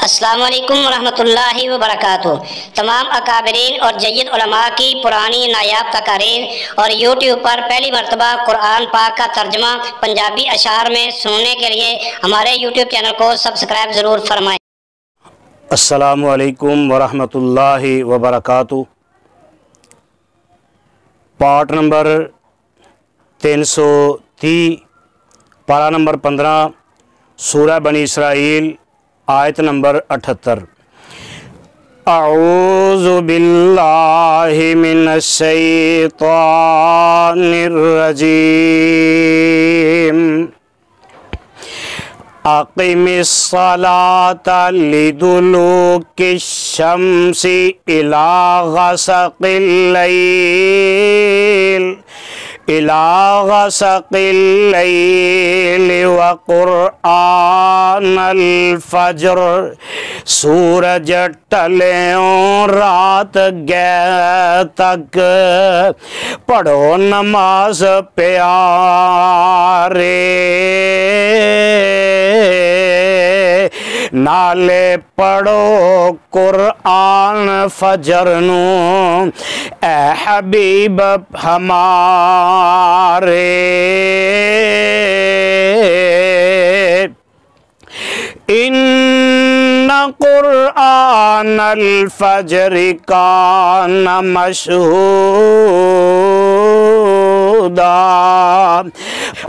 السلام علیکم ورحمۃ اللہ وبرکاتہ۔ تمام اکابرین اور جید علماء کی پرانی نایاب تقاریر اور یوٹیوب پر پہلی مرتبہ قرآن پاک کا ترجمہ پنجابی اشعار میں سننے کے لیے ہمارے یوٹیوب چینل کو سبسکرائب ضرور فرمائیں۔ السلام علیکم ورحمۃ اللہ وبرکاتہ۔ پارٹ نمبر 330، پارہ نمبر 15، سورہ بنی اسرائیل، آیت نمبر 78۔ اعوذ باللہ من الشیطان الرجیم۔ اقم الصلاة لدلوک الشمس الى غسق الليل وقرآن الفجر۔ سورج ٹلیوں رات گئے تک پڑھو نماز پیارے، نالے پڑھو قرآن فجر نو اے حبیب ہمارے۔ ان قرآن الفجر کان مشہودا۔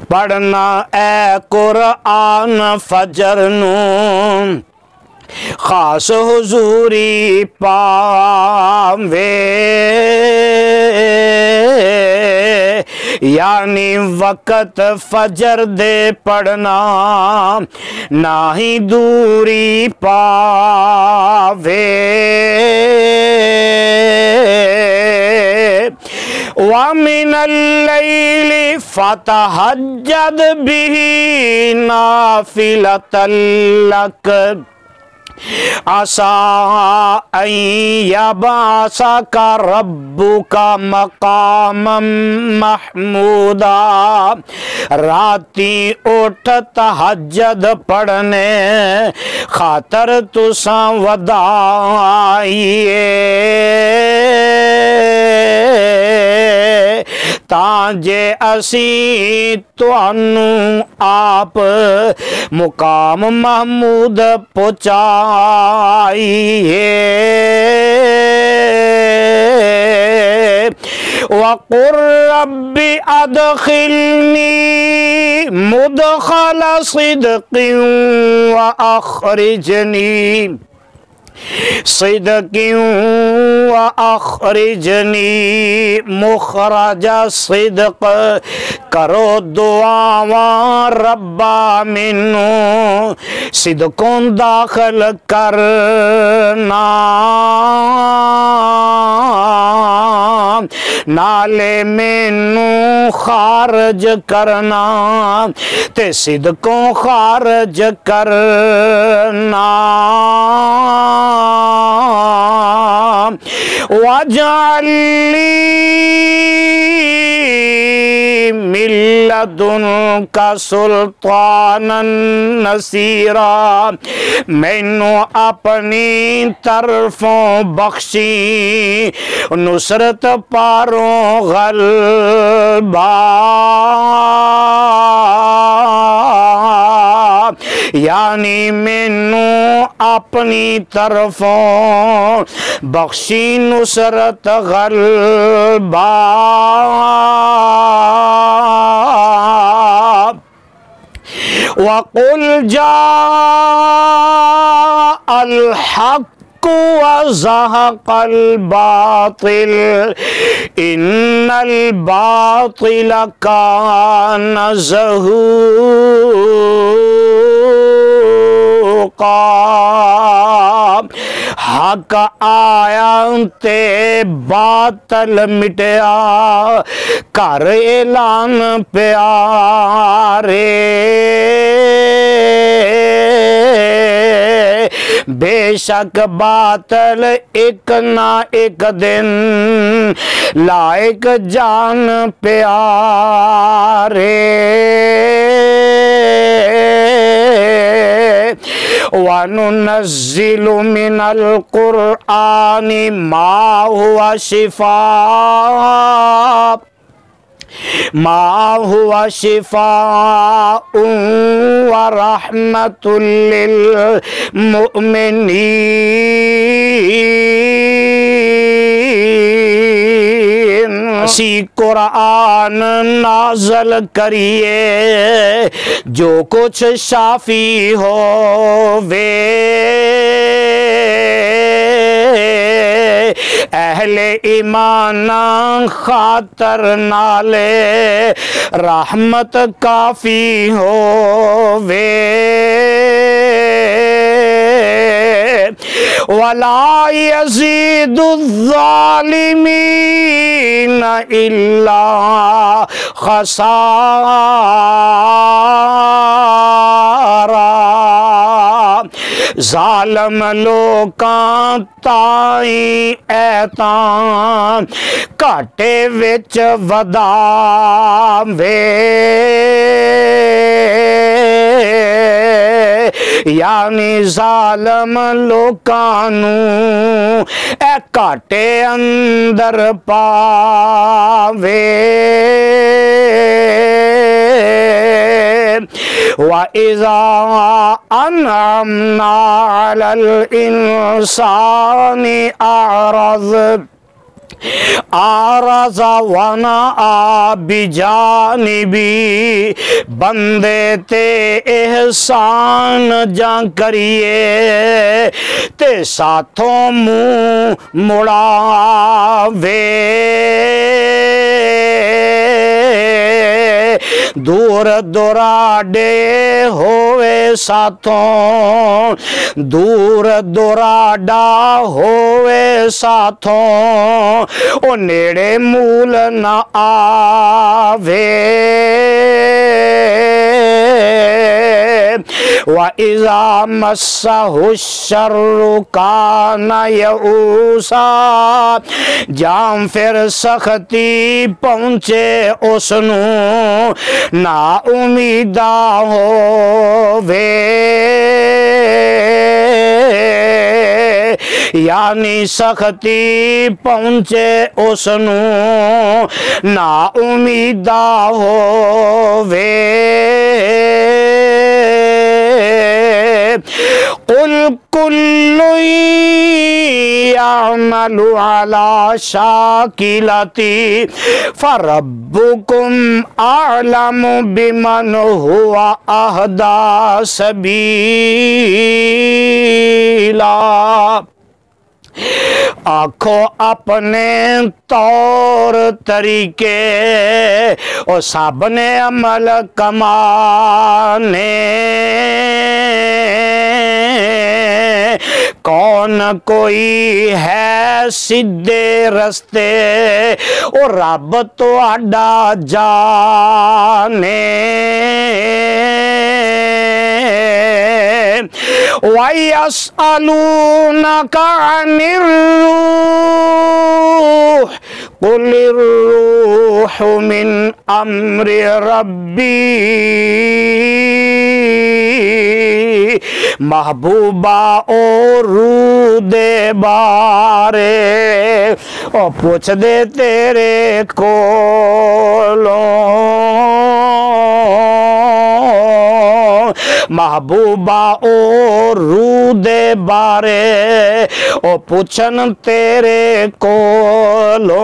پڑھنا اے قرآن فجر نو خاص حضوری پاوے، یعنی وقت فجر دے پڑھنا نہ ہی دوری پاوے۔ وَمِنَ اللَّيْلِ فَتَہَجَّدْ بِهِ نَافِلَةً لَكَ عَسَىٰ أَن يَبْعَثَكَ رَبُّكَ مَقَامًا مَحْمُودًا۔ راتی اٹھ تہجد پڑھنے خاطر تساں ودائیے، تاں جے اسی تانوں آپ مقام محمود پہنچائیے۔ وَقُلْ رَبِّ أَدْخِلْنِي مُدْخَلَ صِدْقٍ وَأَخْرِجْنِي مُخْرَجَ صِدْقٍ۔ کرو دعاواں ربا مینوں صدقوں داخل کرنا، نالے مینوں خارج کرنا تے صدقوں خارج کرنا۔ وَاجْعَل لِّي مِن لَّدُنكَ سُلْطَانًا نَصِيرًا۔ مینوں اپنی طرفوں بخشی نصرت پاروں غلبہ، یعنی مینوں اپنی طرفوں بخشی نصرت غلبہ۔ وَقُلْ جَاءَ الْحَقُّ وَزَهَقَ الْبَاطِلُ إِنَّ الْبَاطِلَ كَانَ زَهُوقًا۔ حق آیا تے باطل مٹیا، کر اعلان پیارے۔ بے شک باطل ایک نہ ایک دن لائق جان پیارے۔ وَنُنَزِّلُ مِنَ الْقُرْآنِ مَا هُوَ شِفَاءٌ وَرَحْمَةٌ لِّلْمُؤْمِنِينَ اسی قرآن نازل کریے جو کچھ شافی ہووے اہل ایمان خاطر نالے رحمت کافی ہووے وَلَا يَزِيدُ الظَّالِمِينَ إِلَّا خَسَارًا ظالم لوکاں تائیں ایتاں کاٹے وچ وداوے یعنی ظالم لوکانو اے کاٹے اندر پاوے وَإِذَا أَنْعَمْنَا عَلَى الْإِنسَانِ أَعْرَضَ وَنَأَى بِجَانِبِهِ بندے تے احسان جاں کریے تے ساتھوں منہ مڑاوے دور دراڈے ہوئے ساتھوں دور دراڈا ہوئے ساتھوں او نیڑے مول نہ آوے وَإِذَا مَسَّهُ الشَّرُّ كَانَ يَئُوسًا جام پھر سختی پہنچے اسنوں نا امیدہ ہووے یعنی سختی پہنچے اسنوں نا امیدہ ہووے قُلْ كُلٌّ يَعْمَلُ عَلَى شَاكِلَتِهِ فَرَبُّكُمْ أَعْلَمُ بِمَنْ هُوَ أَهْدَى سَبِيلًا آنکھوں اپنے طور طریقے اور سب نے عمل کمانے کون کوئی ہے سیدھے رستے اور رب تو اڈا جانے وَيَسْأَلُونَكَ عَنِ الرُّوحِ قُلِ الرُّوحُ مِنْ أَمْرِ رَبِّي محبوبہ او روح دے بارے او پوچھ دے تیرے کولوں محبوبہ او روح دے بارے او پوچھن تیرے کولوں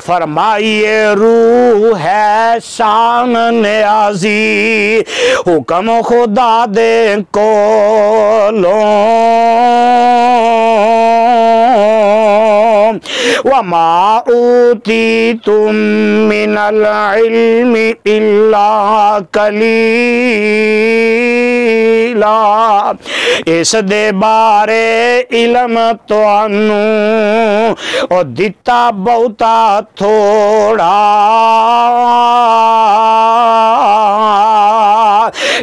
فرمائیے روح ہے شان نیازی حکم خدا دے کولوں وَمَا أُوتِيتُم مِّنَ الْعِلْمِ إِلَّا قَلِيلًا اس دے بارے علم تانوں او دتا بہتا تھوڑا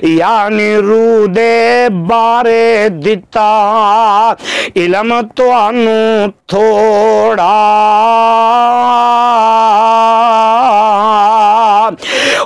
یعنی روح دے بارے دتا علم تانوں تھوڑا